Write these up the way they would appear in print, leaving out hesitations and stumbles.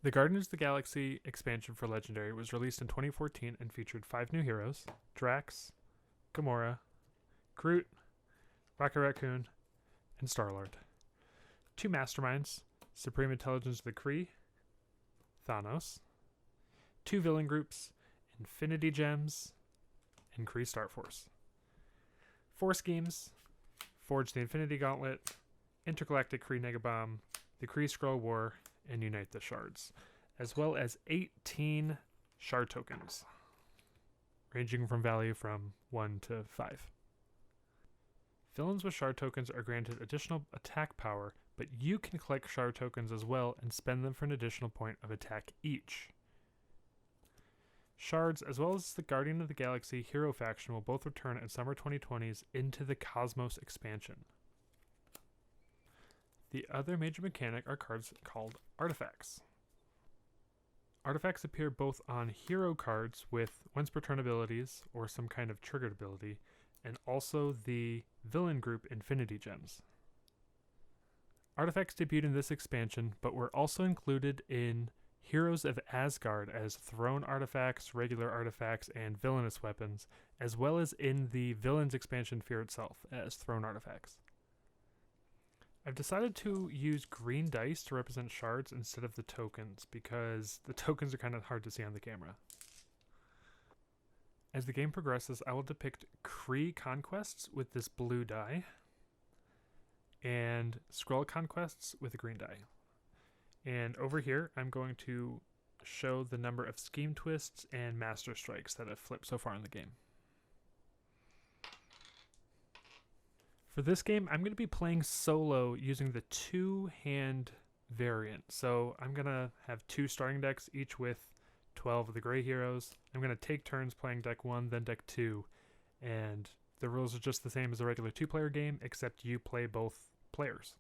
The Guardians of the Galaxy expansion for Legendary was released in 2014 and featured 5 new heroes: Drax, Gamora, Groot, Rocket Raccoon, and Star-Lord. 2 masterminds: Supreme Intelligence of the Kree, Thanos. 2 villain groups: Infinity Gems and Kree Star Force. 4 schemes: Forge the Infinity Gauntlet, Intergalactic Kree Negabomb, the Kree Skrull War, and Unite the Shards, as well as 18 shard tokens, ranging from value from 1 to 5. Villains with shard tokens are granted additional attack power, but you can collect shard tokens as well and spend them for an additional point of attack each. Shards, as well as the Guardian of the Galaxy hero faction, will both return in summer 2020's Into the Cosmos expansion. The other major mechanic are cards called artifacts. Artifacts appear both on hero cards with once per turn abilities or some kind of triggered ability, and also the villain group Infinity Gems. Artifacts debuted in this expansion, but were also included in Heroes of Asgard as throne artifacts, regular artifacts, and villainous weapons, as well as in the Villains expansion Fear itself as throne artifacts. I've decided to use green dice to represent shards instead of the tokens, because the tokens are kind of hard to see on the camera. As the game progresses, I will depict Kree conquests with this blue die, and Skrull conquests with a green die. And over here, I'm going to show the number of scheme twists and master strikes that have flipped so far in the game. For this game, I'm going to be playing solo using the 2-hand variant. So I'm going to have 2 starting decks, each with 12 of the gray heroes. I'm going to take turns playing deck 1, then deck 2. And the rules are just the same as a regular 2-player game, except you play both players.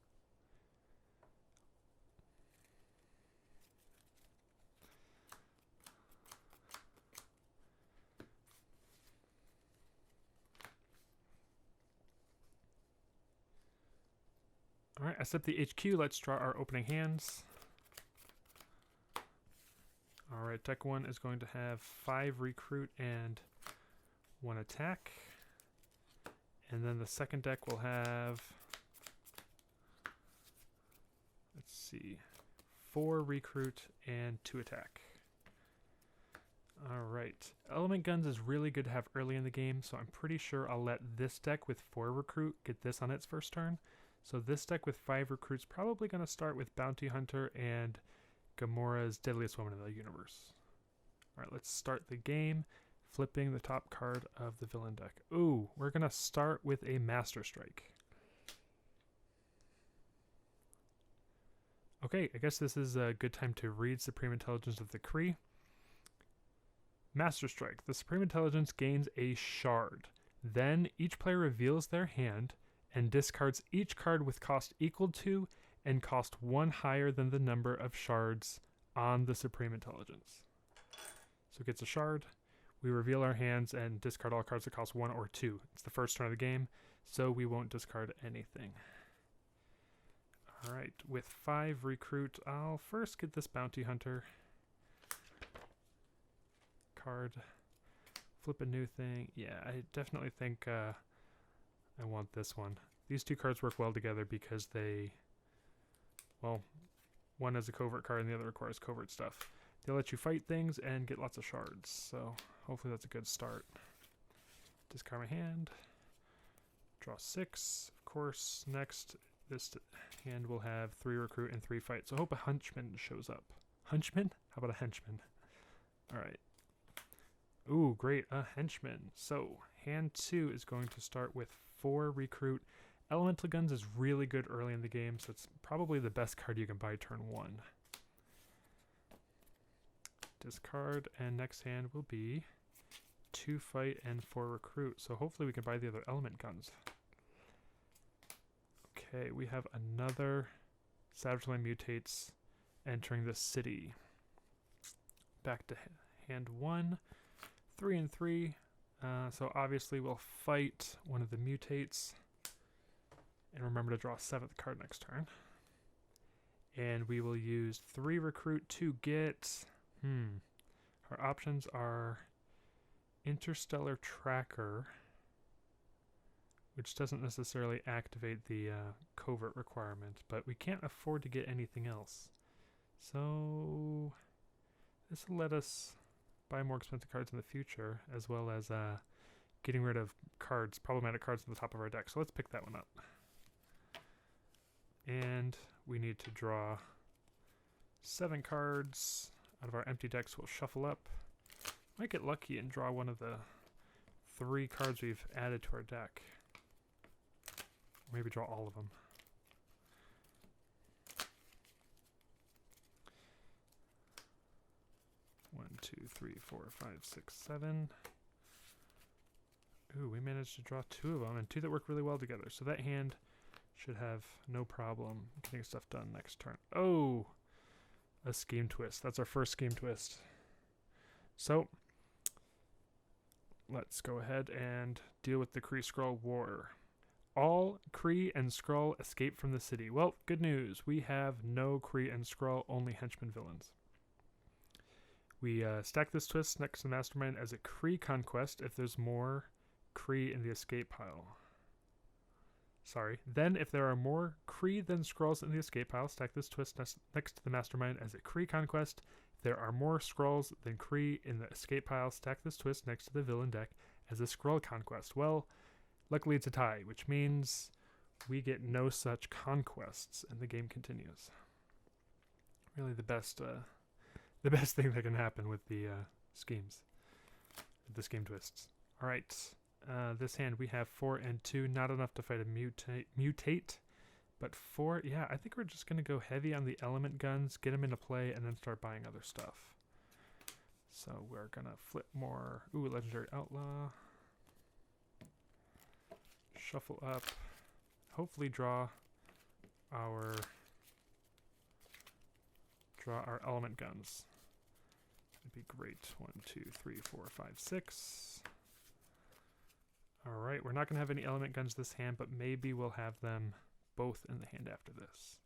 Alright, I set the HQ. Let's draw our opening hands. Alright, deck 1 is going to have 5 recruit and 1 attack. And then the second deck will have, let's see, 4 recruit and 2 attack. Alright, element guns is really good to have early in the game, so I'm pretty sure I'll let this deck with 4 recruit get this on its first turn. So this deck with 5 recruits probably going to start with Bounty Hunter and Gamora's Deadliest Woman in the Universe. Alright, let's start the game, flipping the top card of the villain deck. Ooh, we're going to start with a Master Strike. Okay, I guess this is a good time to read Supreme Intelligence of the Kree. Master Strike. The Supreme Intelligence gains a shard. Then each player reveals their hand and discards each card with cost equal to and cost 1 higher than the number of shards on the Supreme Intelligence. So it gets a shard. We reveal our hands and discard all cards that cost 1 or 2. It's the first turn of the game, so we won't discard anything. Alright, with 5 recruit, I'll first get this Bounty Hunter card. Flip a new thing. Yeah, I definitely think I want this one. These 2 cards work well together because they, well, one is a covert card and the other requires covert stuff. They let you fight things and get lots of shards, so hopefully that's a good start. Discard my hand. Draw 6, of course. Next, this hand will have 3 recruit and 3 fight, so I hope a henchman shows up. Henchman? How about a henchman? Alright. Ooh, great, a henchman. So, hand 2 is going to start with 4 recruit. Elemental Guns is really good early in the game, so it's probably the best card you can buy turn 1. Discard, and next hand will be 2 fight and 4 recruit, so hopefully we can buy the other element guns. Okay, we have another Savage Land Mutates entering the city. Back to hand 1. 3 and 3. So obviously we'll fight one of the mutates. And remember to draw a 7th card next turn. And we will use 3 recruit to get... Our options are Interstellar Tracker, which doesn't necessarily activate the covert requirement, but we can't afford to get anything else. So this will let us buy more expensive cards in the future, as well as getting rid of cards, problematic cards at the top of our deck. So let's pick that one up. And we need to draw 7 cards out of our empty deck, so we'll shuffle up. Might get lucky and draw one of the 3 cards we've added to our deck. Or maybe draw all of them. One, two, three, 4, 5, 6, 7. Ooh, we managed to draw 2 of them, and 2 that work really well together. So that hand should have no problem getting stuff done next turn. Oh! A scheme twist. That's our first scheme twist. So, let's go ahead and deal with the Kree-Skrull War. All Kree and Skrull escape from the city. Well, good news. We have no Kree and Skrull, only henchmen villains. We stack this twist next to the Mastermind as a Kree conquest if there's more Kree in the escape pile. Sorry. Then, if there are more Kree than Skrulls in the escape pile, stack this twist next to the Mastermind as a Kree conquest. If there are more Skrulls than Kree in the escape pile, stack this twist next to the villain deck as a Skrull conquest. Well, luckily it's a tie, which means we get no such conquests, and the game continues. Really the best thing that can happen with the schemes, the scheme twists. All right. This hand we have 4 and 2, not enough to fight a mutate, but 4, yeah, I think we're just going to go heavy on the element guns, get them into play, and then start buying other stuff. So we're going to flip more, Legendary Outlaw, shuffle up, hopefully draw our element guns. That'd be great. 1, 2, 3, 4, 5, 6. Alright, we're not going to have any element guns this hand, but maybe we'll have them both in the hand after this.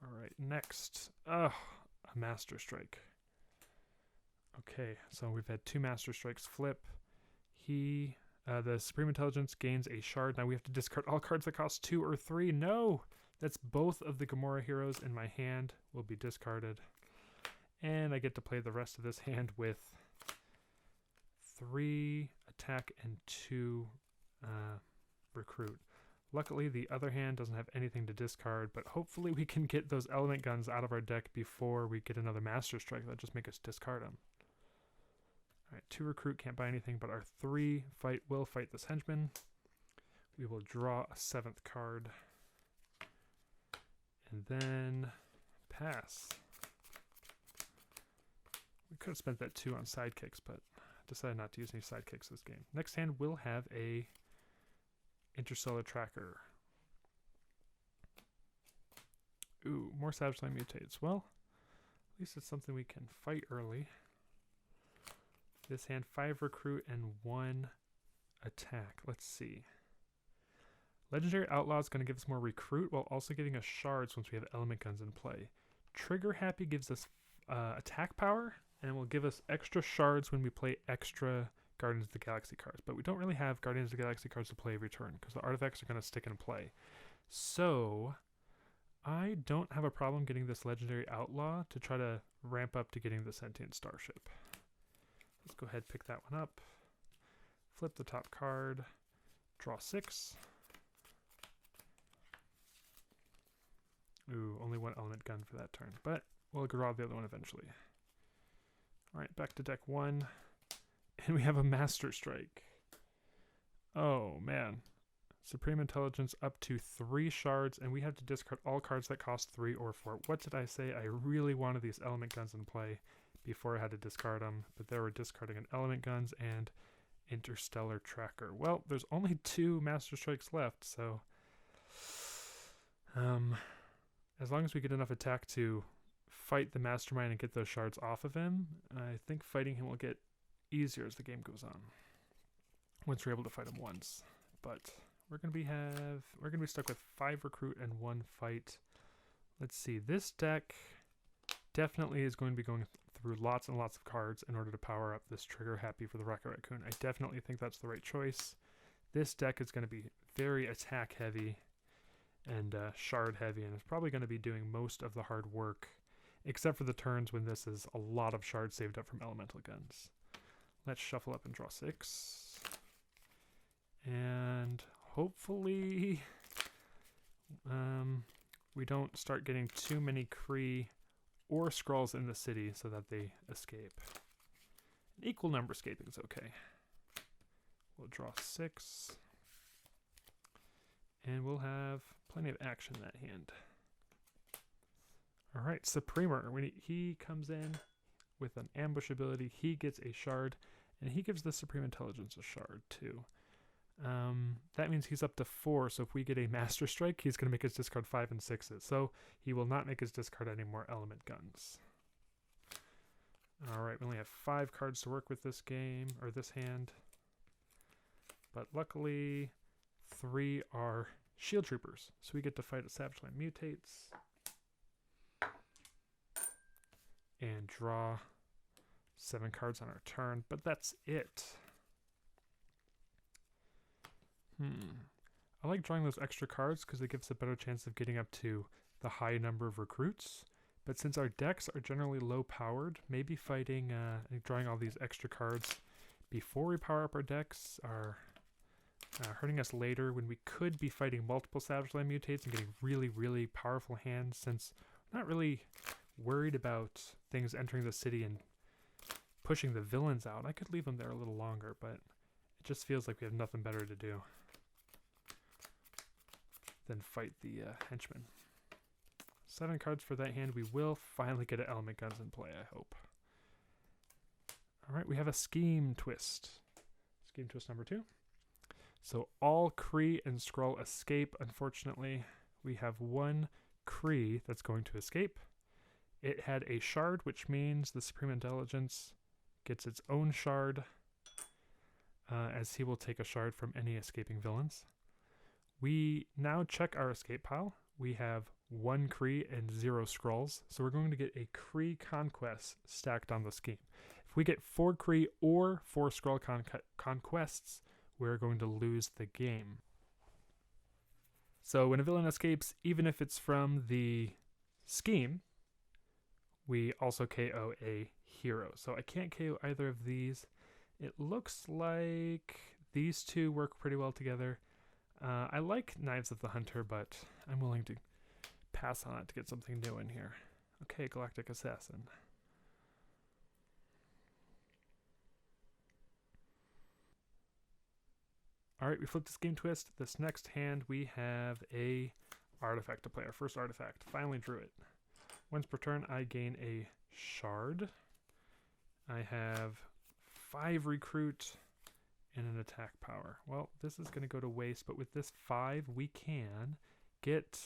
Alright, next. A Master Strike. Okay, so we've had 2 Master Strikes flip. The Supreme Intelligence gains a shard. Now we have to discard all cards that cost 2 or 3. No! That's both of the Gamora heroes in my hand will be discarded. And I get to play the rest of this hand with 3 attack and 2 recruit. Luckily, the other hand doesn't have anything to discard, but hopefully we can get those element guns out of our deck before we get another Master Strike. That'll just make us discard them. Alright, 2 recruit, can't buy anything, but our 3 will fight this henchman. We will draw a 7th card. And then pass. We could have spent that 2 on sidekicks, but decided not to use any sidekicks this game. Next hand will have a Interstellar Tracker. Ooh, more Savage Land mutates. Well, at least it's something we can fight early. This hand, 5 recruit and 1 attack. Let's see. Legendary Outlaw is going to give us more recruit while also giving us shards once we have element guns in play. Trigger Happy gives us attack power and will give us extra shards when we play extra Guardians of the Galaxy cards. But we don't really have Guardians of the Galaxy cards to play every turn because the artifacts are going to stick in play. So I don't have a problem getting this Legendary Outlaw to try to ramp up to getting the Sentient Starship. Let's go ahead and pick that one up. Flip the top card. Draw 6. Ooh, only 1 element gun for that turn. But we'll draw the other one eventually. Alright, back to deck 1. And we have a Master Strike. Oh, man. Supreme Intelligence up to 3 shards, and we have to discard all cards that cost 3 or 4. What did I say? I really wanted these element guns in play before I had to discard them, but they were discarding an element guns and Interstellar Tracker. Well, there's only 2 Master Strikes left, so as long as we get enough attack to fight the Mastermind and get those shards off of him, I think fighting him will get easier as the game goes on. Once we're able to fight him once. But we're gonna be stuck with 5 recruit and 1 fight. Let's see. This deck definitely is going to be going through lots and lots of cards in order to power up this trigger happy for the Rocket Raccoon. I definitely think that's the right choice. This deck is going to be very attack heavy and shard heavy, and it's probably going to be doing most of the hard work, except for the turns when this is a lot of shards saved up from elemental guns. Let's shuffle up and draw 6. And hopefully we don't start getting too many Kree or Skrulls in the city so that they escape. An equal number escaping is okay. We'll draw 6. And we'll have plenty of action in that hand. Alright, Supremer. When he comes in with an ambush ability, he gets a shard, and he gives the Supreme Intelligence a shard too. That means he's up to 4, so if we get a Master Strike, he's going to make his discard 5 and 6s. So he will not make his discard any more element guns. Alright, we only have 5 cards to work with this game, or this hand. But luckily, 3 are Shield Troopers. So we get to fight a Savage Land Mutates. And draw 7 cards on our turn, but that's it. I like drawing those extra cards because it gives a better chance of getting up to the high number of recruits. But since our decks are generally low powered, maybe fighting and drawing all these extra cards before we power up our decks are hurting us later when we could be fighting multiple Savage Land Mutates and getting really, really powerful hands, since we're not really worried about things entering the city and pushing the villains out. I could leave them there a little longer, but it just feels like we have nothing better to do than fight the henchmen. 7 cards for that hand. We will finally get an element guns in play, I hope. Alright, we have a Scheme Twist. Scheme Twist number 2. So all Kree and Skrull escape. Unfortunately, we have 1 Kree that's going to escape. It had a shard, which means the Supreme Intelligence gets its own shard, as he will take a shard from any escaping villains. We now check our escape pile. We have 1 Kree and 0 Skrulls, so we're going to get a Kree conquest stacked on the scheme. If we get 4 Kree or 4 Skrull conquests, we're going to lose the game. So when a villain escapes, even if it's from the scheme, we also KO a hero. So I can't KO either of these. It looks like these 2 work pretty well together. I like Knives of the Hunter, but I'm willing to pass on it to get something new in here. Okay, Galactic Assassin. Alright, we flipped the Scheme Twist. This next hand, we have a artifact to play. Our first artifact. Finally drew it. Once per turn, I gain a shard. I have 5 recruit and an attack power. Well, this is going to go to waste, but with this 5, we can get...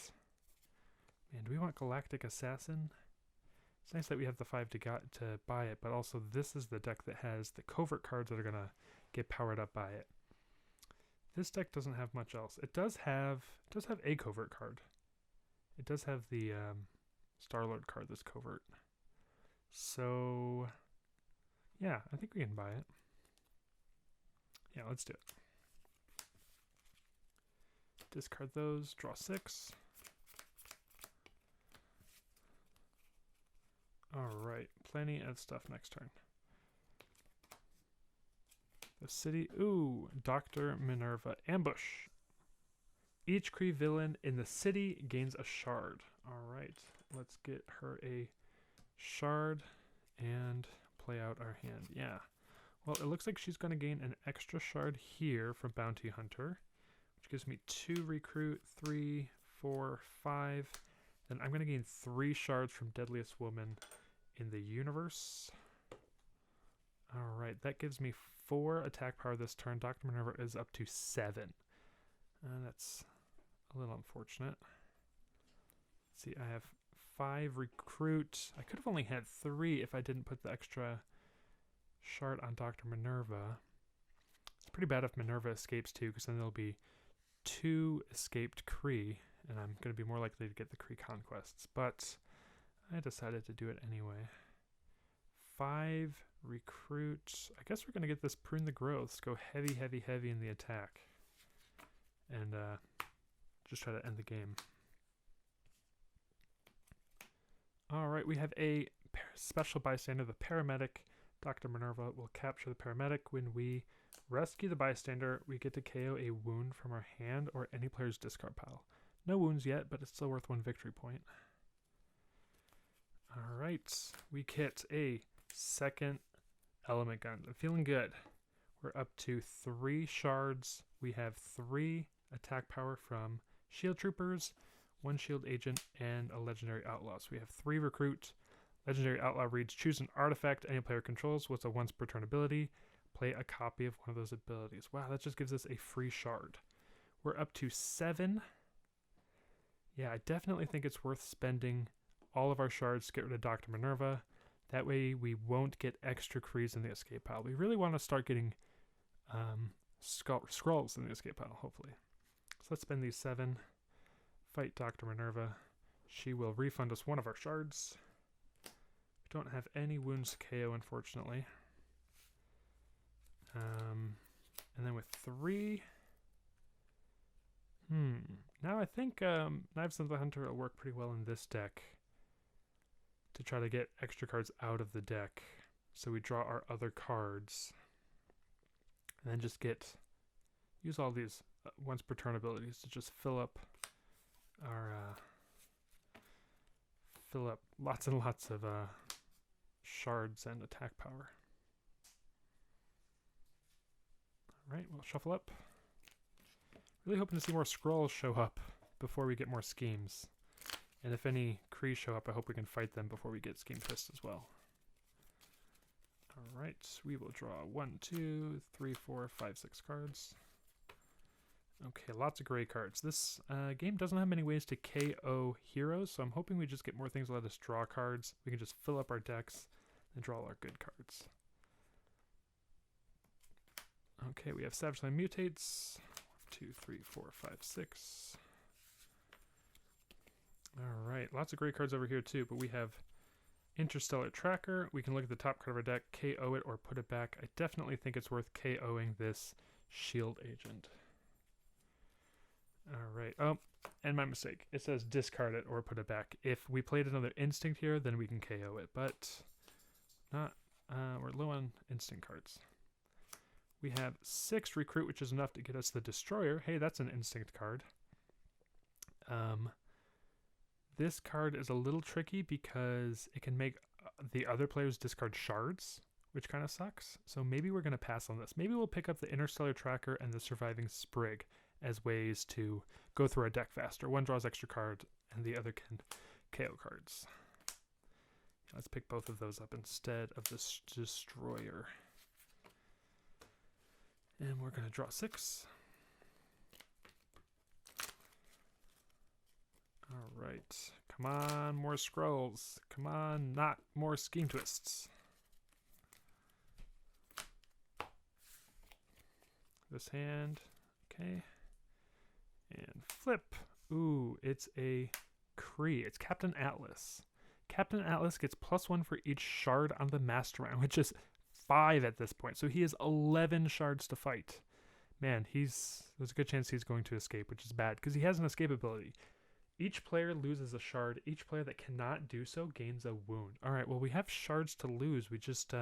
Man, do we want Galactic Assassin? It's nice that we have the 5 to buy it, but also this is the deck that has the covert cards that are going to get powered up by it. This deck doesn't have much else. It does have a covert card. It does have the Star-Lord card that's covert. So, yeah, I think we can buy it. Yeah, let's do it. Discard those, draw 6. Alright, plenty of stuff next turn. The city, ooh, Dr. Minerva, ambush. Each Kree villain in the city gains a shard. Alright, let's get her a shard and play out our hand. Yeah. Well, it looks like she's going to gain an extra shard here from Bounty Hunter, which gives me 2 recruit, 3, 4, 5. Then I'm going to gain 3 shards from Deadliest Woman in the universe. Alright, that gives me 4 attack power this turn. Dr. Minerva is up to 7. That's a little unfortunate. Let's see, I have 5 recruit. I could have only had 3 if I didn't put the extra shard on Dr. Minerva. It's pretty bad if Minerva escapes too, because then there'll be 2 escaped Kree, and I'm going to be more likely to get the Kree conquests, but I decided to do it anyway. 5 recruit. I guess we're going to get this prune the growths, go heavy, heavy, heavy in the attack, and just try to end the game. All right, we have a special bystander, the paramedic. Dr. Minerva will capture the paramedic. When we rescue the bystander, we get to KO a wound from our hand or any player's discard pile. No wounds yet, but it's still worth 1 victory point. All right, we get a second element gun. I'm feeling good. We're up to 3 shards. We have 3 attack power from shield troopers, 1 shield agent, and a legendary outlaw. So we have 3 recruit. Legendary outlaw reads, choose an artifact any player controls. What's a once per turn ability? Play a copy of one of those abilities. Wow, that just gives us a free shard. We're up to 7. Yeah, I definitely think it's worth spending all of our shards to get rid of Dr. Minerva. That way we won't get extra Krees in the escape pile. We really want to start getting scrolls in the escape pile, hopefully. So let's spend these 7. Fight Dr. Minerva. She will refund us 1 of our shards. We don't have any wounds to KO, unfortunately. And then with 3... Now I think Knives of the Hunter will work pretty well in this deck to try to get extra cards out of the deck. So we draw our other cards. And then just use all these once per turn abilities to just fill up our... fill up lots and lots of shards and attack power. Alright, we'll shuffle up. Really hoping to see more scrolls show up before we get more schemes. And if any Kree show up, I hope we can fight them before we get Scheme Twist as well. Alright, we will draw 1, 2, 3, 4, 5, 6 cards. Okay, lots of gray cards. This game doesn't have many ways to KO heroes, so I'm hoping we just get more things that let us draw cards. We can just fill up our decks and draw all our good cards. Okay, we have Savage Land Mutates. 1, 2, 3, 4, 5, 6. Alright, lots of great cards over here too, but we have Interstellar Tracker. We can look at the top card of our deck, KO it, or put it back. I definitely think it's worth KOing this Shield Agent. Alright, oh, and my mistake. It says discard it or put it back. If we played another Instinct here, then we can KO it, but not, we're low on Instinct cards. We have 6 Recruit, which is enough to get us the Destroyer. Hey, that's an Instinct card. This card is a little tricky because it can make the other players discard shards, which kind of sucks. So maybe we're going to pass on this. Maybe we'll pick up the Interstellar Tracker and the Surviving Sprig as ways to go through our deck faster. One draws extra card and the other can KO cards. Let's pick both of those up instead of this Destroyer. And we're going to draw 6. Alright. Come on, more scrolls. Come on, not more Scheme Twists. This hand. Okay. And flip. Ooh, it's a Kree. It's Captain Atlas. Captain Atlas gets +1 for each shard on the Mastermind, which is 5 at this point. So he has 11 shards to fight. Man, there's a good chance he's going to escape, which is bad because he has an escape ability. Each player loses a shard. Each player that cannot do so gains a wound. All right, well, we have shards to lose. We just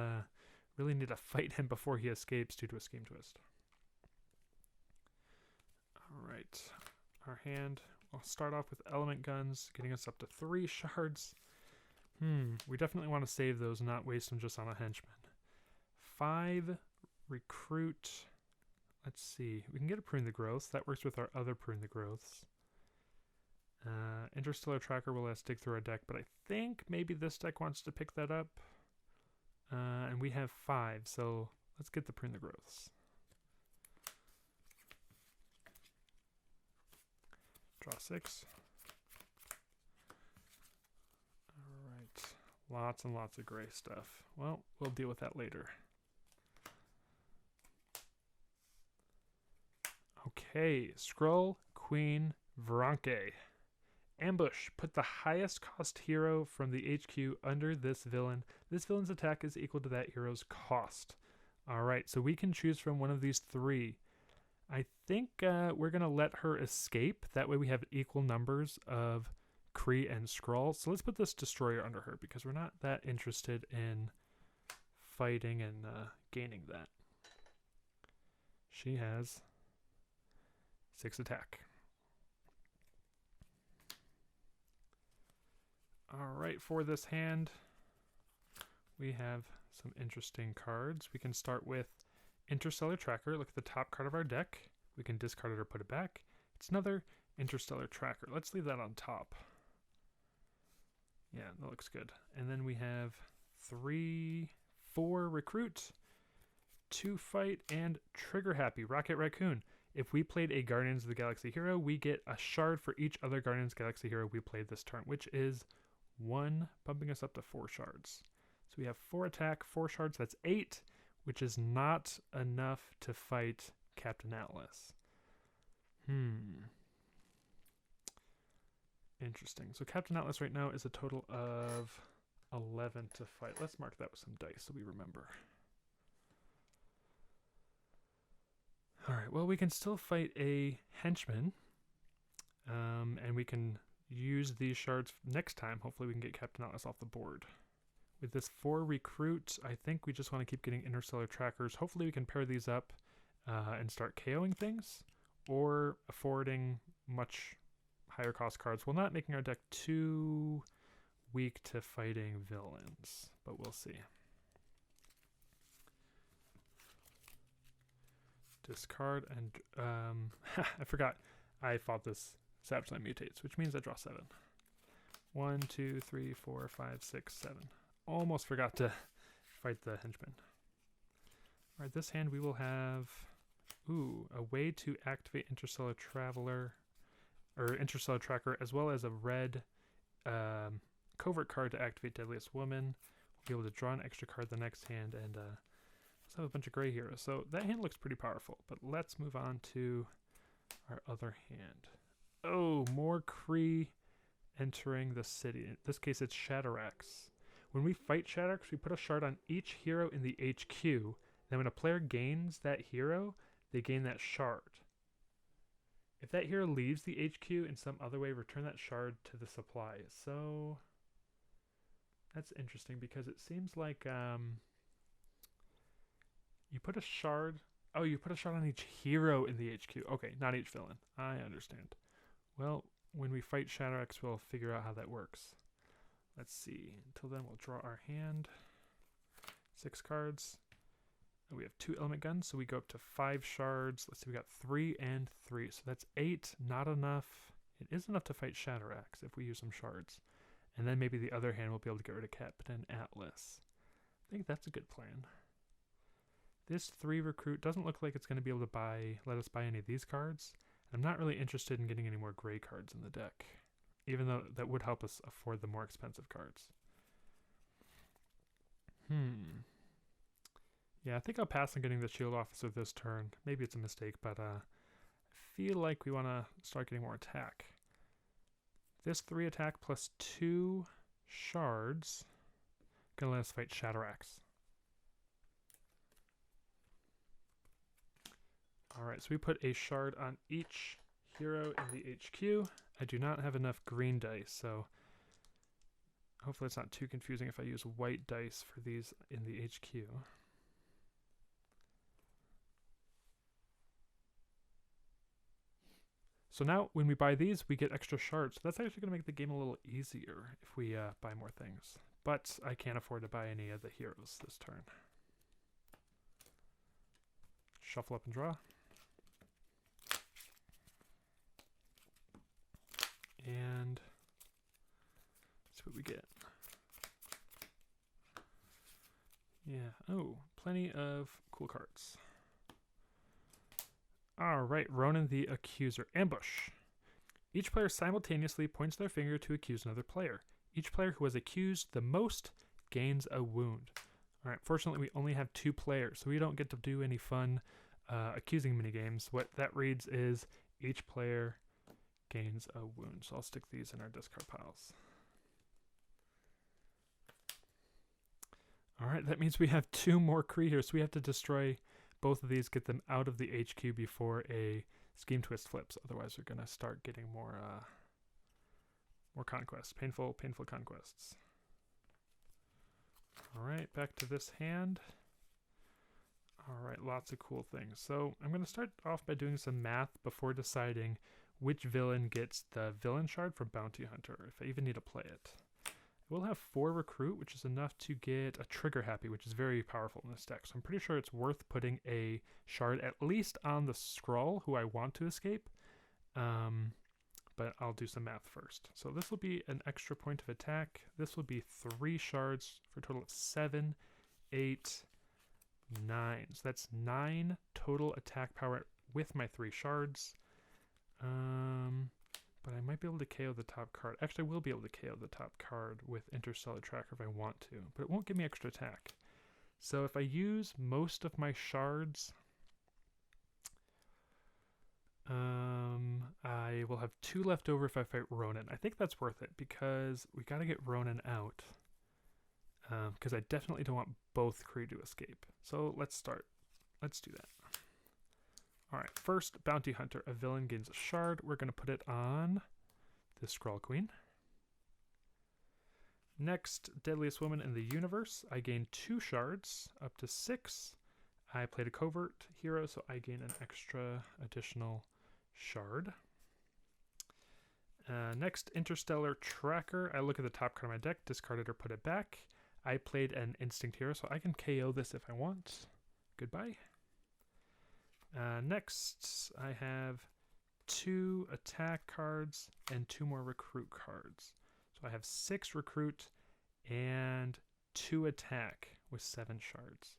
really need to fight him before he escapes due to a Scheme Twist. All right, our hand. We'll start off with Element Guns, getting us up to 3 shards. We definitely want to save those and not waste them just on a henchman. 5 Recruit. Let's see. We can get a Prune the Growths. That works with our other Prune the Growths. Interstellar Tracker will let us dig through our deck, but I think maybe this deck wants to pick that up. And we have 5, so let's get the Prune the Growths. Draw 6. Alright. Lots and lots of gray stuff. Well, we'll deal with that later. Okay, Skrull, Queen, Vranke. Ambush. Put the highest cost hero from the HQ under this villain. This villain's attack is equal to that hero's cost. Alright, so we can choose from one of these three. I think we're going to let her escape. That way we have equal numbers of Kree and Skrull. So let's put this Destroyer under her because we're not that interested in fighting and gaining that. She has 6 attack. Alright, for this hand, we have some interesting cards. We can start with Interstellar Tracker. Look at the top card of our deck. We can discard it or put it back. It's another Interstellar Tracker. Let's leave that on top. Yeah, that looks good. And then we have 4 Recruit, 2 Fight, and Trigger Happy, Rocket Raccoon. If we played a Guardians of the Galaxy hero, we get a shard for each other Guardians of the Galaxy hero we played this turn, which is 1, bumping us up to 4 shards. So we have 4 attack, 4 shards, that's 8, which is not enough to fight Captain Atlas. Interesting. So Captain Atlas right now is a total of 11 to fight. Let's mark that with some dice so we remember. Alright, well, we can still fight a henchman. And we can use these shards next time. Hopefully we can get Captain Atlas off the board. With this 4 Recruit, I think we just want to keep getting Interstellar Trackers. Hopefully we can pair these up and start KOing things, or affording much higher cost cards while not making our deck too weak to fighting villains, but we'll see. Discard and I forgot I fought this Sapsline Mutates, which means I draw 7. 1, 2, 3, 4, 5, 6, 7. Almost forgot to fight the henchman. Alright, this hand we will have a way to activate Interstellar Traveler or Interstellar Tracker, as well as a red covert card to activate Deadliest Woman. We'll be able to draw an extra card the next hand, and let's have a bunch of gray heroes. So that hand looks pretty powerful, but let's move on to our other hand. Oh, more Kree entering the city. In this case, it's Shatterax. When we fight Shatterax, we put a shard on each hero in the HQ. Then when a player gains that hero, they gain that shard. If that hero leaves the HQ in some other way, return that shard to the supply. So that's interesting because it seems like you put a shard. Oh, you put a shard on each hero in the HQ. Okay, not each villain. I understand. Well, when we fight Shatterax, we'll figure out how that works. Let's see. Until then, we'll draw our hand. 6 cards. And we have 2 element guns, so we go up to 5 shards. Let's see, we got 3 and 3. So that's 8. Not enough. It is enough to fight Shatterax if we use some shards. And then maybe the other hand will be able to get rid of Captain Atlas. I think that's a good plan. This 3 Recruit doesn't look like it's going to be able to let us buy any of these cards. I'm not really interested in getting any more gray cards in the deck, even though that would help us afford the more expensive cards. Yeah, I think I'll pass on getting the Shield Officer this turn. Maybe it's a mistake, but I feel like we want to start getting more attack. This 3 attack plus 2 shards gonna let us fight Shatterax. Alright, so we put a shard on each hero in the HQ. I do not have enough green dice, so hopefully it's not too confusing if I use white dice for these in the HQ. So now when we buy these, we get extra shards. So that's actually going to make the game a little easier if we buy more things. But I can't afford to buy any of the heroes this turn. Shuffle up and draw. And let's see what we get. Yeah, oh, plenty of cool cards. Alright, Ronan the Accuser. Ambush. Each player simultaneously points their finger to accuse another player. Each player who has accused the most gains a wound. Alright, fortunately we only have 2 players, so we don't get to do any fun accusing minigames. What that reads is each player gains a wound. So I'll stick these in our discard piles. Alright, that means we have 2 more Kree here, so we have to destroy both of these, get them out of the HQ before a Scheme Twist flips. Otherwise, we're going to start getting more conquests. Painful conquests. Alright, back to this hand. Alright, lots of cool things. So I'm going to start off by doing some math before deciding which villain gets the villain shard from Bounty Hunter, if I even need to play it. We'll have 4 recruit, which is enough to get a trigger happy, which is very powerful in this deck. So I'm pretty sure it's worth putting a shard at least on the Skrull, who I want to escape. But I'll do some math first. So this will be an extra point of attack. This will be 3 shards for a total of 7, 8, 9. So that's 9 total attack power with my 3 shards. But I might be able to KO the top card. Actually, I will be able to KO the top card with Interstellar Tracker if I want to, but it won't give me extra attack. So if I use most of my shards, I will have 2 left over if I fight Ronan. I think that's worth it because we got to get Ronan out. Because I definitely don't want both Kree to escape. So let's start. Let's do that. Alright, first, Bounty Hunter. A villain gains a shard. We're going to put it on the Skrull Queen. Next, Deadliest Woman in the Universe. I gain 2 shards, up to 6. I played a covert hero, so I gain an extra additional shard. Next, Interstellar Tracker. I look at the top card of my deck, discard it or put it back. I played an Instinct hero, so I can KO this if I want. Goodbye. Next, I have 2 attack cards and 2 more recruit cards. So I have 6 recruit and 2 attack with 7 shards.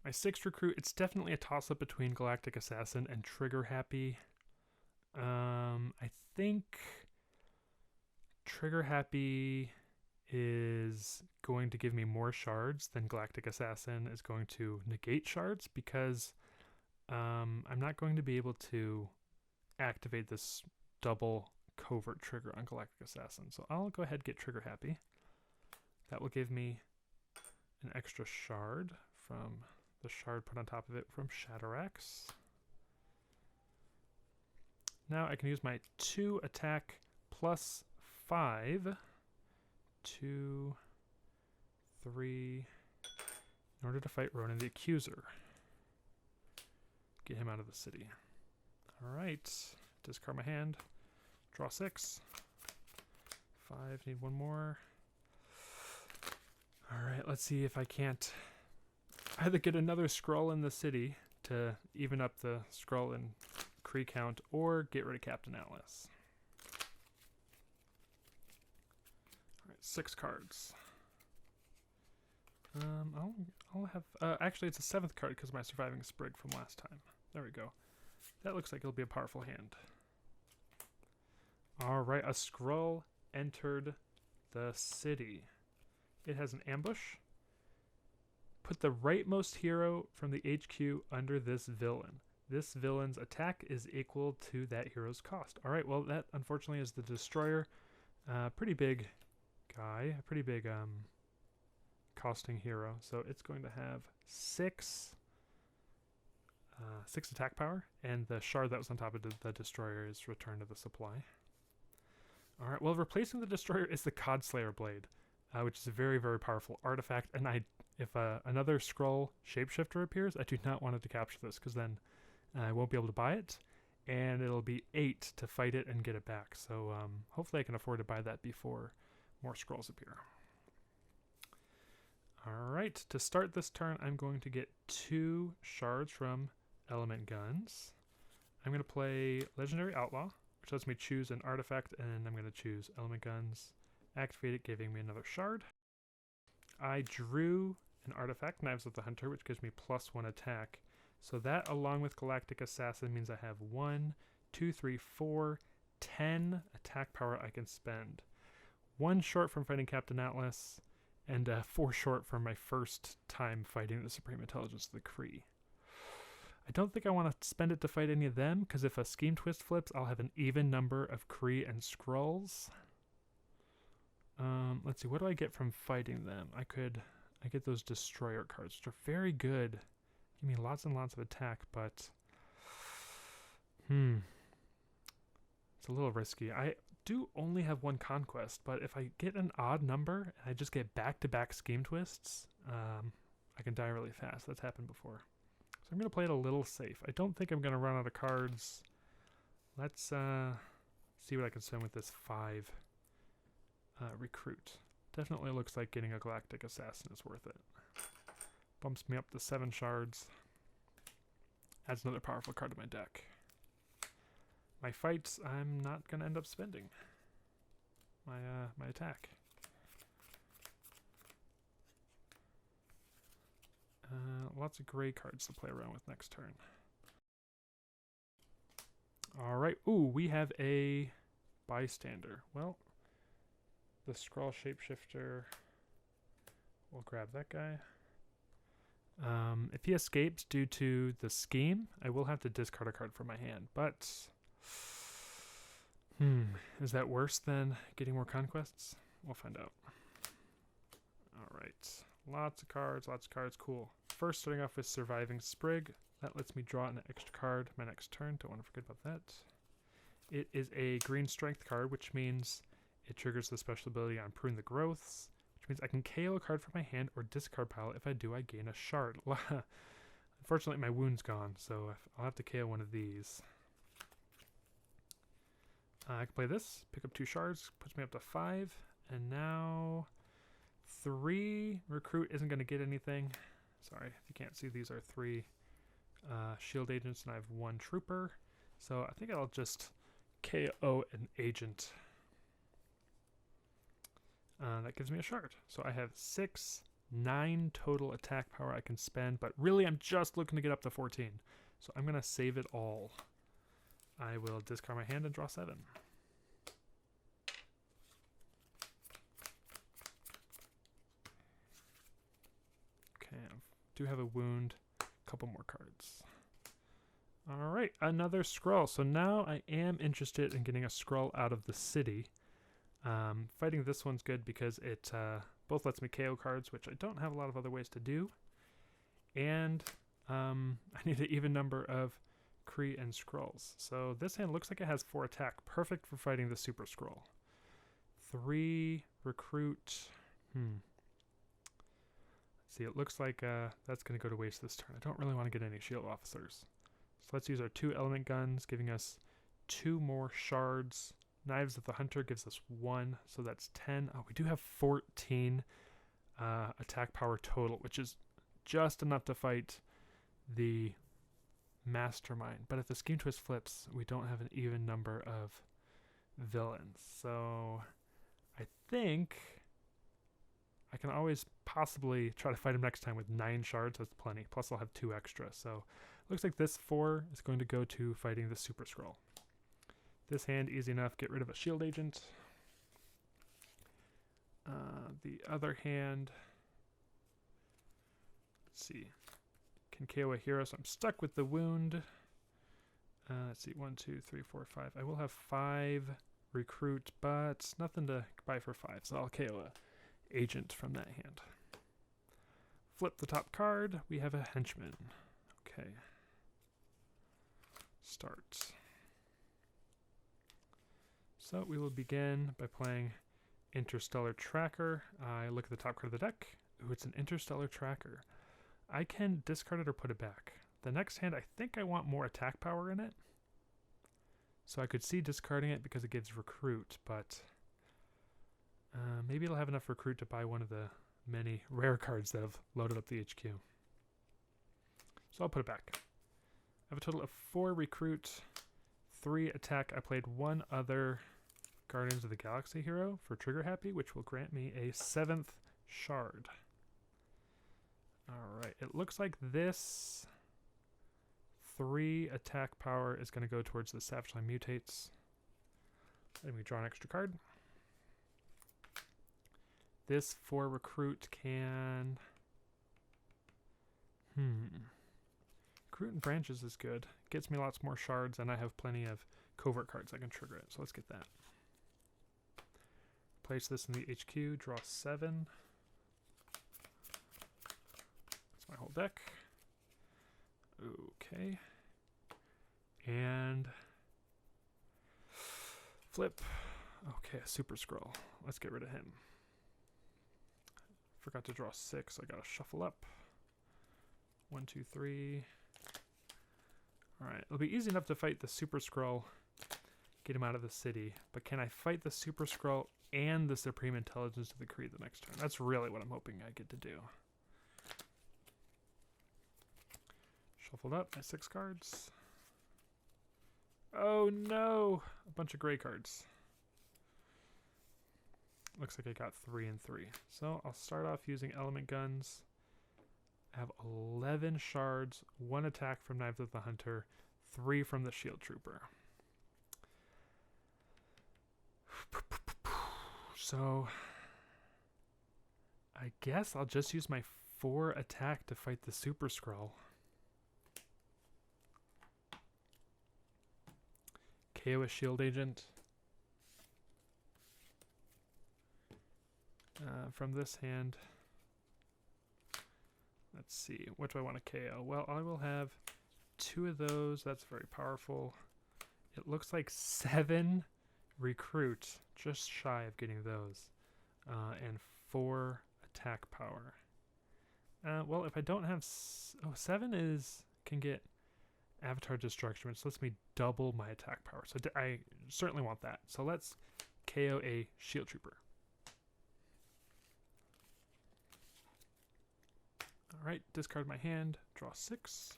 My 6th recruit, it's definitely a toss-up between Galactic Assassin and Trigger Happy. I think Trigger Happy is going to give me more shards than Galactic Assassin is going to negate shards because I'm not going to be able to activate this double covert trigger on Galactic Assassin. So I'll go ahead and get Trigger Happy. That will give me an extra shard from the shard put on top of it from Shatterax. Now I can use my 2 attack plus 5, 2, 3, in order to fight Ronan the Accuser. Get him out of the city. Alright, discard my hand, draw 6, 5, need 1 more. Alright, let's see if I can't either get another Skrull in the city to even up the Skrull and Kree count, or get rid of Captain Atlas. Alright, 6 cards. I'll have... actually, it's a 7th card because of my Surviving Sprig from last time. There we go. That looks like it'll be a powerful hand. Alright, a Skrull entered the city. It has an ambush. Put the rightmost hero from the HQ under this villain. This villain's attack is equal to that hero's cost. Alright, well that unfortunately is the Destroyer. Pretty big guy, a pretty big costing hero. So it's going to have 6 attack power, and the shard that was on top of the Destroyer is returned to the supply. Alright, well replacing the Destroyer is the Codslayer Blade, which is a very, very powerful artifact, and if another Skrull shapeshifter appears, I do not want it to capture this, because then I won't be able to buy it, and it'll be 8 to fight it and get it back. So hopefully I can afford to buy that before more Skrulls appear. Alright, to start this turn, I'm going to get 2 shards from Element Guns. I'm going to play Legendary Outlaw, which lets me choose an artifact, and I'm going to choose Element Guns, activate it, giving me another shard. I drew an artifact, Knives of the Hunter, which gives me +1 attack. So that, along with Galactic Assassin, means I have 1, 2, 3, 4, 10 attack power I can spend. 1 short from fighting Captain Atlas, and 4 short from my first time fighting the Supreme Intelligence of the Kree. I don't think I want to spend it to fight any of them, because if a Scheme Twist flips, I'll have an even number of Kree and Skrulls. Let's see, what do I get from fighting them? I get those Destroyer cards, which are very good. Give me lots and lots of attack, but it's a little risky. I do only have one conquest, but if I get an odd number and I just get back-to-back Scheme Twists, I can die really fast. That's happened before. So I'm going to play it a little safe. I don't think I'm going to run out of cards. Let's see what I can spend with this 5 recruit. Definitely looks like getting a Galactic Assassin is worth it. Bumps me up to 7 shards. Adds another powerful card to my deck. My fights, I'm not going to end up spending my attack. Lots of gray cards to play around with next turn. Alright, ooh, we have a bystander. Well, the Skrull Shapeshifter, we'll grab that guy. If he escapes due to the scheme, I will have to discard a card from my hand, but is that worse than getting more conquests? We'll find out. Alright, lots of cards, cool. First, starting off with Surviving Sprig. That lets me draw an extra card my next turn. Don't want to forget about that. It is a green strength card, which means it triggers the special ability on Prune the Growths, which means I can KO a card from my hand or discard pile. If I do, I gain a shard. Unfortunately, my wound's gone, so I'll have to KO one of these. I can play this, pick up 2 shards, puts me up to 5, and now 3 recruit isn't going to get anything. Sorry, if you can't see, these are 3 shield agents, and I have 1 trooper. So I think I'll just KO an agent. That gives me a shard. So I have 9 total attack power I can spend, but really I'm just looking to get up to 14. So I'm going to save it all. I will discard my hand and draw 7. Okay, I do have a wound. A couple more cards. Alright, another Skrull. So now I am interested in getting a Skrull out of the city. Fighting this one's good because it both lets me KO cards, which I don't have a lot of other ways to do. And I need an even number of Kree and Skrulls. So this hand looks like it has 4 attack. Perfect for fighting the Super Skrull. 3 recruit. Let's see, it looks like that's going to go to waste this turn. I don't really want to get any shield officers. So let's use our 2 element guns, giving us 2 more shards. Knives of the Hunter gives us 1, so that's 10. Oh, we do have 14 attack power total, which is just enough to fight the Mastermind. But if the Scheme Twist flips, we don't have an even number of villains. So I think I can always possibly try to fight him next time with 9 shards. That's plenty. Plus I'll have 2 extra. So looks like this 4 is going to go to fighting the Super Skrull. This hand, easy enough. Get rid of a shield agent. The other hand, let's see, can KO a hero, so I'm stuck with the wound. Let's see, 1, 2, 3, 4, 5. I will have 5 recruit, but nothing to buy for 5, so I'll KO a agent from that hand. Flip the top card. We have a henchman. Okay. Start. So we will begin by playing Interstellar Tracker. I look at the top card of the deck. Ooh, it's an Interstellar Tracker. I can discard it or put it back. The next hand, I think I want more attack power in it. So I could see discarding it because it gives recruit, but maybe it'll have enough recruit to buy one of the many rare cards that have loaded up the HQ. So I'll put it back. I have a total of 4 recruit, 3 attack. I played 1 other Guardians of the Galaxy hero for Trigger Happy, which will grant me a 7th shard. Alright, it looks like this 3 attack power is going to go towards the Savage Line Mutates. Let me draw an extra card. This 4 recruit can Recruit and Branches is good. Gets me lots more shards, and I have plenty of covert cards I can trigger it. So let's get that. Place this in the HQ. Draw 7. That's my whole deck. Okay. And flip. Okay, a Super Scroll. Let's get rid of him. Forgot to draw 6. I gotta shuffle up. 1, 2, 3. Alright, it'll be easy enough to fight the Super Scroll, get him out of the city, but can I fight the Super Scroll and the Supreme Intelligence of the Creed the next turn? That's really what I'm hoping I get to do. Shuffled up my 6 cards. Oh no! A bunch of gray cards. Looks like I got 3 and 3. So I'll start off using Element Guns. I have 11 shards, 1 attack from Knives of the Hunter, 3 from the Shield Trooper. So I guess I'll just use my 4 attack to fight the Super Scroll. KO a Shield Agent. From this hand, let's see, what do I want to KO? Well, I will have 2 of those. That's very powerful. It looks like 7 recruit, just shy of getting those, and 4 attack power. Well, if I don't have 7 can get Avatar Destruction, which lets me double my attack power. So I certainly want that. So let's KO a Shield Trooper. Alright, discard my hand, draw 6.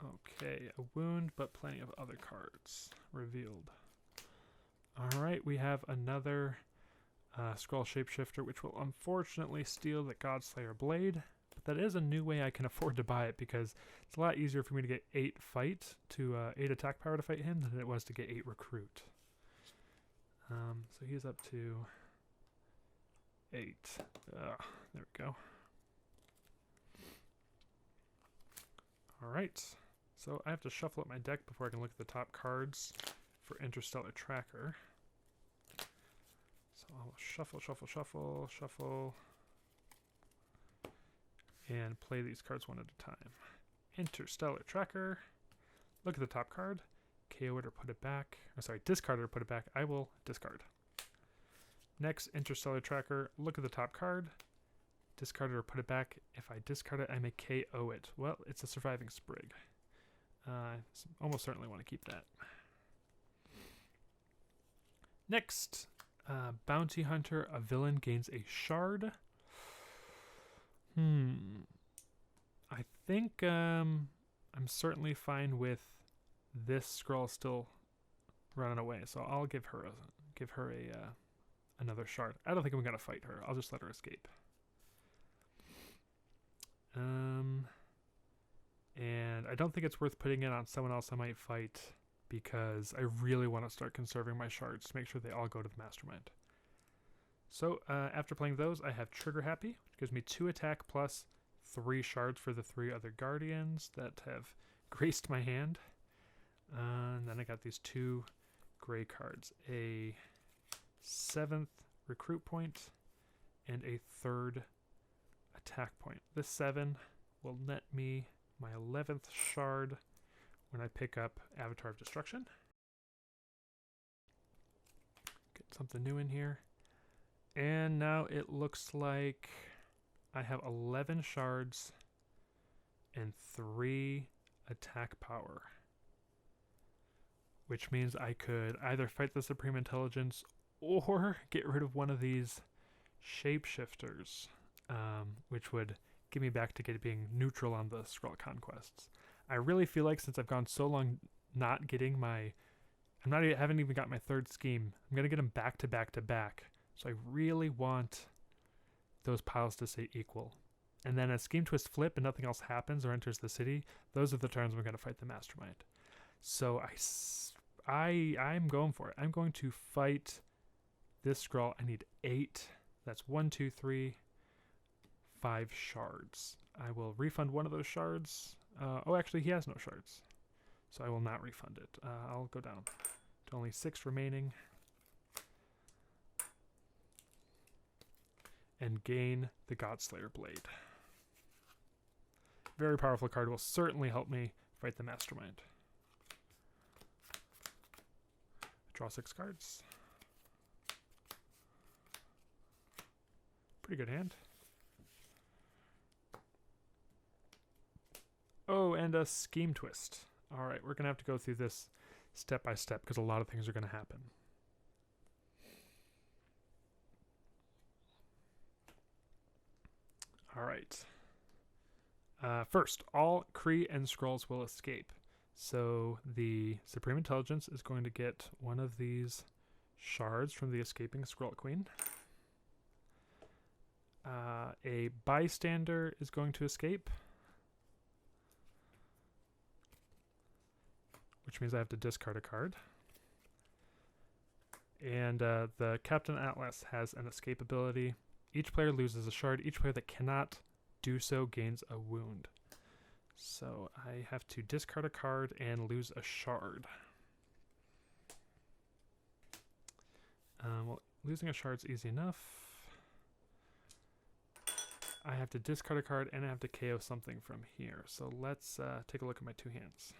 Okay, a wound, but plenty of other cards revealed. Alright, we have another Skrull Shapeshifter, which will unfortunately steal the Godslayer Blade. But that is a new way I can afford to buy it, because it's a lot easier for me to get 8 attack power to fight him than it was to get 8 recruit. So he's up to 8. There we go. Alright, so I have to shuffle up my deck before I can look at the top cards for Interstellar Tracker. So I'll shuffle, shuffle, shuffle, shuffle, and play these cards one at a time. Interstellar Tracker. Look at the top card. KO it or put it back. Oh, sorry, discard it or put it back. I will discard. Next, Interstellar Tracker. Look at the top card. Discard it or put it back. If I discard it, I may KO it. Well, it's a Surviving Sprig. Almost certainly want to keep that. Next, Bounty Hunter. A villain gains a shard. I think I'm certainly fine with this scroll still running away, so I'll give her another shard. I don't think I'm gonna fight her. I'll just let her escape. And I don't think it's worth putting it on someone else I might fight, because I really want to start conserving my shards to make sure they all go to the Mastermind. So after playing those, I have Trigger Happy, which gives me 2 attack plus 3 shards for the 3 other Guardians that have graced my hand. And then I got these 2 gray cards, a 7th recruit point and a 3rd attack point. This 7 will net me my 11th shard when I pick up Avatar of Destruction. Get something new in here. And now it looks like I have 11 shards and 3 attack power, which means I could either fight the Supreme Intelligence or get rid of one of these shapeshifters, which would give me back to being neutral on the Skrull conquests. I really feel like since I've gone so long not getting I haven't even got my 3rd scheme, I'm going to get them back to back to back. So I really want those piles to stay equal. And then as Scheme Twist flip and nothing else happens or enters the city, those are the turns we're going to fight the Mastermind. So I'm going for it. I'm going to fight this Skrull. I need 8. That's 1, 2, 3, 5 shards. I will refund one of those shards. Oh, actually, he has no shards, so I will not refund it. I'll go down to only 6 remaining and gain the Godslayer Blade. Very powerful card, will certainly help me fight the Mastermind. Draw 6 cards. Pretty good hand. Oh, and a Scheme Twist. Alright, we're going to have to go through this step by step because a lot of things are going to happen. Alright. First, all Kree and Skrulls will escape. So the Supreme Intelligence is going to get one of these shards from the escaping Skrull Queen. A bystander is going to escape, which means I have to discard a card. And the Captain Atlas has an escape ability. Each player loses a shard. Each player that cannot do so gains a wound. So I have to discard a card and lose a shard. Well, losing a shard's easy enough. I have to discard a card and I have to KO something from here. So let's take a look at my 2 hands.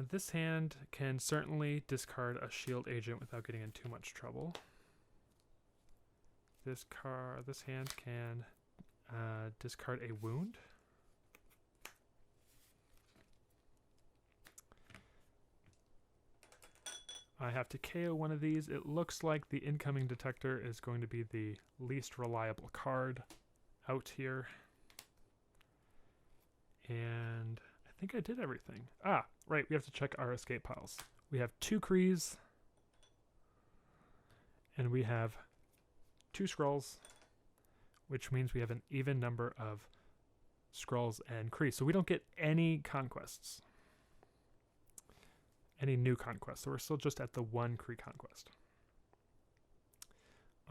This hand can certainly discard a shield agent without getting in too much trouble. This hand can discard a wound. I have to KO one of these. It looks like the incoming detector is going to be the least reliable card out here. And I think I did everything. Ah, right, we have to check our escape piles. We have 2 Krees, and we have 2 Skrulls, which means we have an even number of Skrulls and Kree. So we don't get any conquests. Any new conquests. So we're still just at the 1 Kree conquest.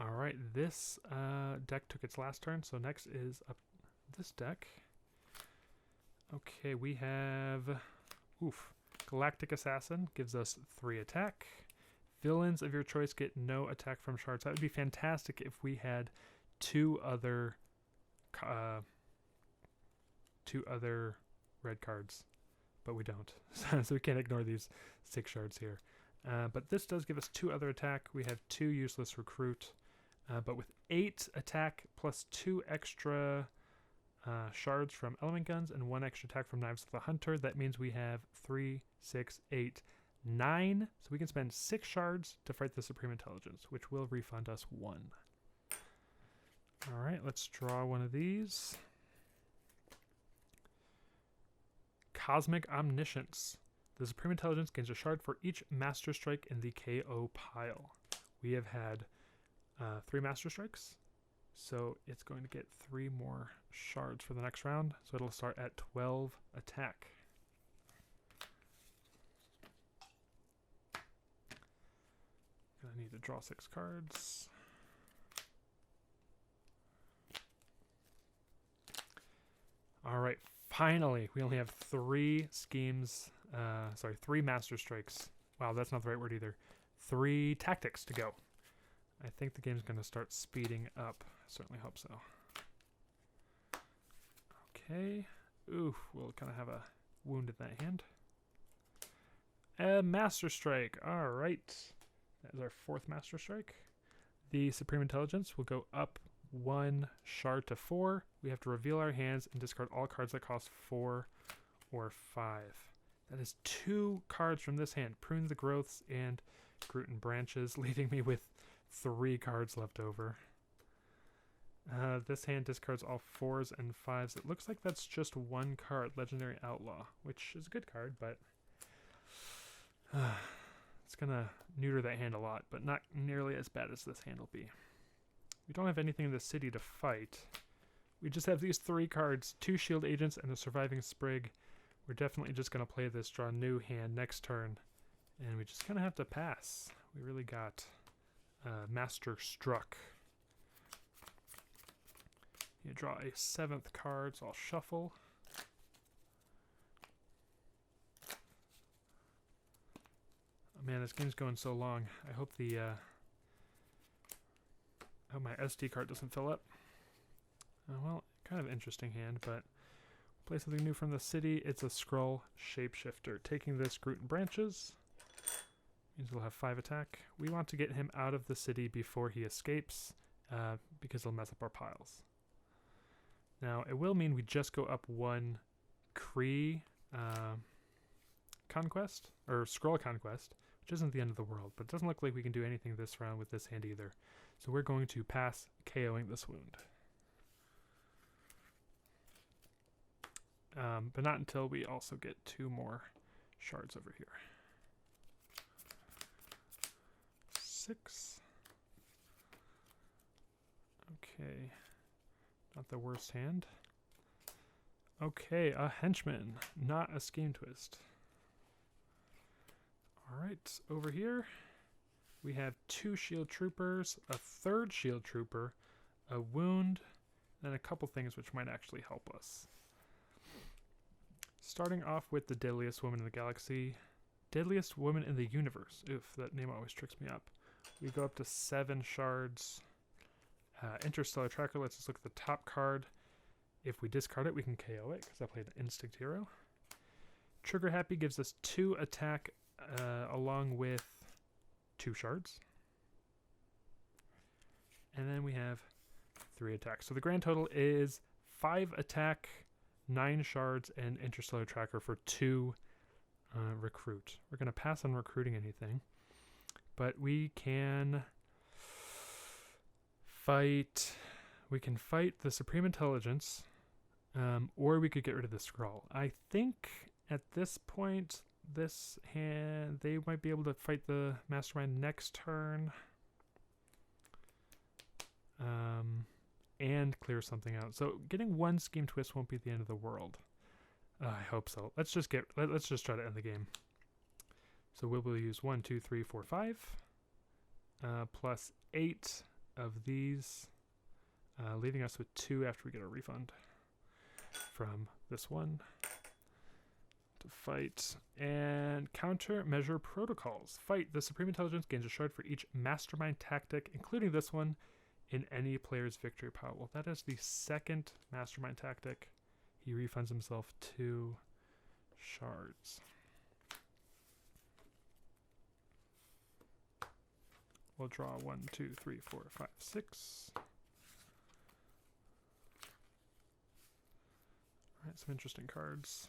Alright, this deck took its last turn, so next is up this deck. Okay, we have Galactic Assassin gives us 3 attack. Villains of your choice get no attack from shards. That would be fantastic if we had 2 other red cards, but we don't. So we can't ignore these 6 shards here. But this does give us 2 other attack. We have 2 useless recruit, but with 8 attack plus 2 extra shards from element guns and 1 extra attack from Knives of the Hunter. That means we have 3, 6, 8, 9. So we can spend 6 shards to fight the Supreme Intelligence, which will refund us 1. Alright, let's draw one of these. Cosmic Omniscience. The Supreme Intelligence gains a shard for each Master Strike in the KO pile. We have had 3 Master Strikes, so it's going to get 3 more shards for the next round, so it'll start at 12 attack. Gonna need to draw 6 cards. Alright, finally, we only have 3 schemes, 3 Master Strikes. Wow, that's not the right word either. 3 tactics to go. I think the game's going to start speeding up. I certainly hope so. Okay. Ooh, we'll kind of have a wound in that hand. A Master Strike. Alright. That is our 4th Master Strike. The Supreme Intelligence will go up 1 shard to 4. We have to reveal our hands and discard all cards that cost 4 or 5. That is 2 cards from this hand. Prune the Growths and Gruten Branches, leaving me with 3 cards left over. This hand discards all 4s and 5s. It looks like that's just 1 card, Legendary Outlaw, which is a good card, but it's going to neuter that hand a lot, but not nearly as bad as this hand will be. We don't have anything in the city to fight. We just have these 3 cards, 2 shield agents and a surviving sprig. We're definitely just going to play this, draw a new hand next turn, and we just kind of have to pass. We really got Master Struck. You draw a 7th card, so I'll shuffle. Oh man, this game's going so long. I hope the I hope my SD card doesn't fill up. Well, kind of interesting hand, but play something new from the city. It's a Skrull Shapeshifter. Taking this, Groot and Branches. Means we'll have 5 attack. We want to get him out of the city before he escapes, because he'll mess up our piles. Now, it will mean we just go up 1 Kree conquest, or Skrull conquest, which isn't the end of the world, but it doesn't look like we can do anything this round with this hand either. So we're going to pass KOing this wound. But not until we also get 2 more shards over here. 6. Okay. Not the worst hand. Okay, a henchman, not a scheme twist. Alright, over here we have 2 shield troopers, a 3rd shield trooper, a wound, and a couple things which might actually help us. Starting off with the deadliest woman in the galaxy. Deadliest woman in the universe. Oof, that name always tricks me up. We go up to 7 shards. Interstellar Tracker lets us look at the top card. If we discard it, we can KO it, because I played an Instinct Hero. Trigger Happy gives us 2 attack along with 2 shards. And then we have 3 attacks. So the grand total is 5 attack, 9 shards, and Interstellar Tracker for 2 recruit. We're going to pass on recruiting anything, but we can fight. We can fight the Supreme Intelligence, or we could get rid of the Skrull. I think at this point, this hand, they might be able to fight the Mastermind next turn, and clear something out. So getting 1 scheme twist won't be the end of the world. I hope so. Let's just try to end the game. So we'll use 1, 2, 3, 4, 5, plus 8 of these, leaving us with 2 after we get a refund from this one. To fight and countermeasure protocols. Fight. The Supreme Intelligence gains a shard for each Mastermind tactic, including this one, in any player's victory pile. Well, that is the 2nd Mastermind tactic. He refunds himself 2 shards. We'll draw 1, 2, 3, 4, 5, 6. Alright, some interesting cards.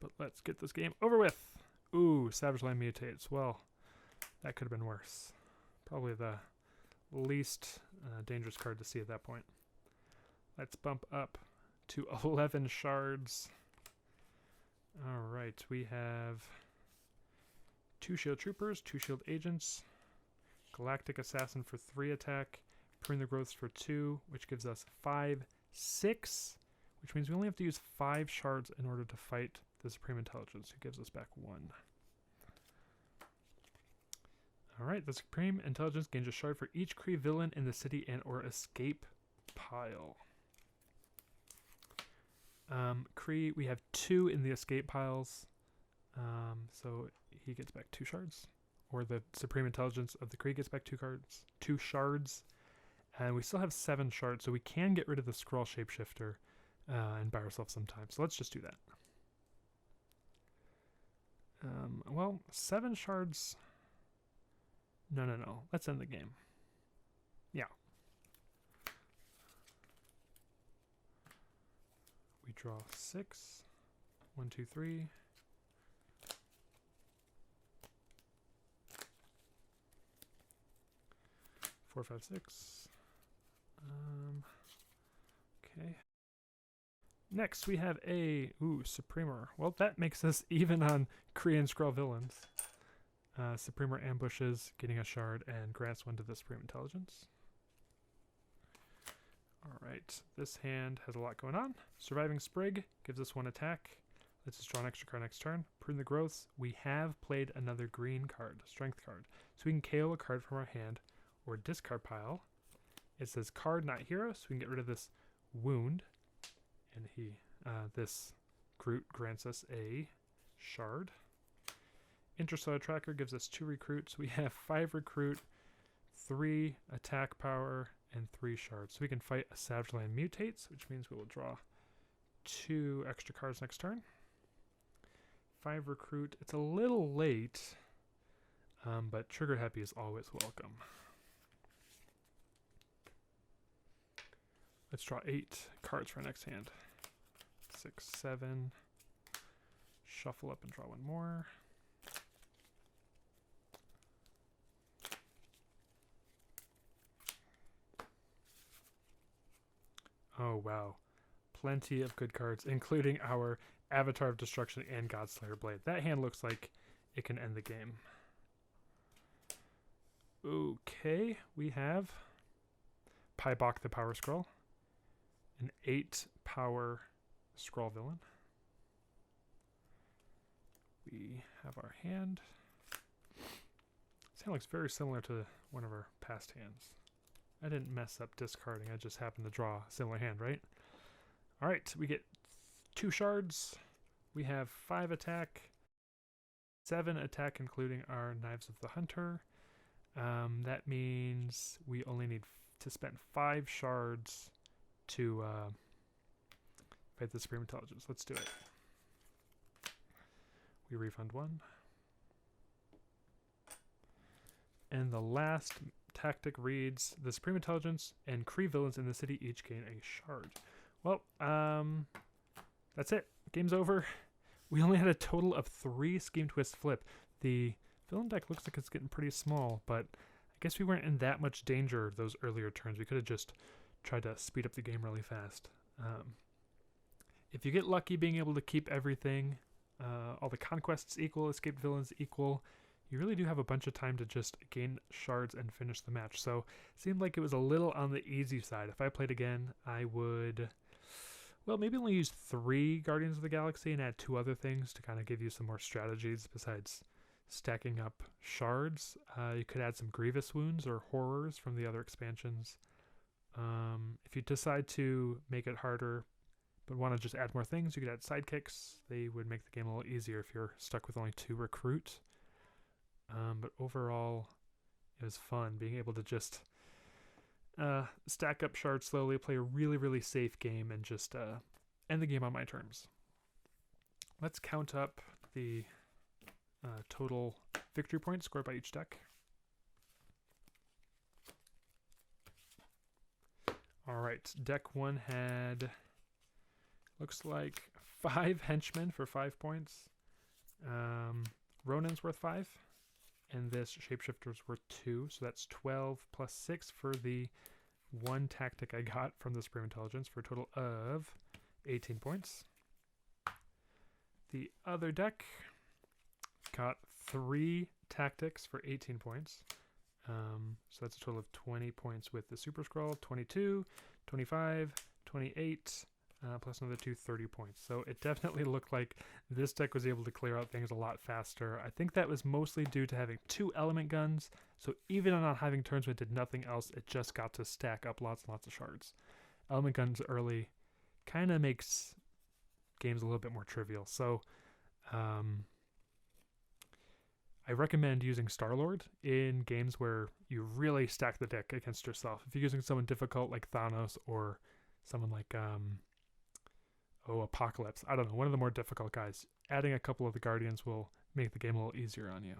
But let's get this game over with. Ooh, Savage Land mutates. Well, that could have been worse. Probably the least dangerous card to see at that point. Let's bump up to 11 shards. Alright, we have 2 shield troopers, 2 shield agents, Galactic Assassin for 3 attack, Prune the Growths for 2, which gives us 5, 6, which means we only have to use 5 shards in order to fight the Supreme Intelligence, who gives us back 1. Alright, the Supreme Intelligence gains a shard for each Kree villain in the city and or escape pile. Kree, we have 2 in the escape piles, so he gets back 2 shards, or the Supreme Intelligence of the Kree gets back 2 shards, and we still have 7 shards, so we can get rid of the Skrull Shapeshifter and buy ourselves some time. So let's just do that. Well, 7 shards. No. Let's end the game. Yeah. We draw 6. 1, 2, 3. Four, 5, 6. Okay. Next, we have a Supremer. Well, that makes us even on Kree and Skrull villains. Supremer ambushes, getting a shard, and grants 1 to the Supreme Intelligence. Alright, this hand has a lot going on. Surviving Sprig gives us 1 attack. Let's just draw an extra card next turn. Prune the Growths. We have played another green card, Strength card. So we can KO a card from our hand or discard pile It says card, not hero, so we can get rid of this wound. And this Groot grants us a shard. Interstellar Tracker gives us 2 recruits. We have 5 recruit, 3 attack power, and 3 shards. So we can fight a Savage Land Mutates, which means we will draw 2 extra cards next turn. 5 recruit. It's a little late, but Trigger Happy is always welcome. Let's draw 8 cards for our next hand. 6, 7. Shuffle up and draw 1 more. Oh, wow. Plenty of good cards, including our Avatar of Destruction and Godslayer Blade. That hand looks like it can end the game. Okay, we have Paibok the Power Scroll, an 8 power Scroll Villain. We have our hand. This hand looks very similar to one of our past hands. I didn't mess up discarding, I just happened to draw a similar hand, right? Alright, we get 2 shards. We have 5 attack, 7 attack, including our Knives of the Hunter. That means we only need to spend 5 shards to fight the Supreme Intelligence. Let's do it. We refund 1. And the last tactic reads, the Supreme Intelligence and Kree villains in the city each gain a shard. Well, that's it. Game's over. We only had a total of 3 Scheme Twist Flip. The villain deck looks like it's getting pretty small, but I guess we weren't in that much danger those earlier turns. We could have just tried to speed up the game really fast. If you get lucky being able to keep everything, all the conquests equal, escaped villains equal, you really do have a bunch of time to just gain shards and finish the match. So it seemed like it was a little on the easy side. If I played again, I would, well, maybe only use 3 Guardians of the Galaxy and add 2 other things to kind of give you some more strategies besides stacking up shards. You could add some Grievous Wounds or Horrors from the other expansions. If you decide to make it harder but want to just add more things, you could add Sidekicks. They would make the game a little easier if you're stuck with only 2 recruit. But overall, it was fun being able to just stack up shards slowly, play a really, really safe game, and just end the game on my terms. Let's count up the total victory points scored by each deck. Alright, deck 1 had, looks like 5 henchmen for 5 points. Ronin's worth 5. And this Shapeshifter's worth 2, so that's 12 plus 6 for the 1 tactic I got from the Supreme Intelligence for a total of 18 points. The other deck got 3 tactics for 18 points. So that's a total of 20 points with the Super Scroll, 22, 25, 28, plus another 30 points. So it definitely looked like this deck was able to clear out things a lot faster. I think that was mostly due to having 2 element guns. So even on not having turns when it did nothing else, it just got to stack up lots and lots of shards. Element guns early kind of makes games a little bit more trivial. So I recommend using Star-Lord in games where you really stack the deck against yourself. If you're using someone difficult like Thanos or someone like Apocalypse, I don't know, one of the more difficult guys, adding a couple of the Guardians will make the game a little easier on you.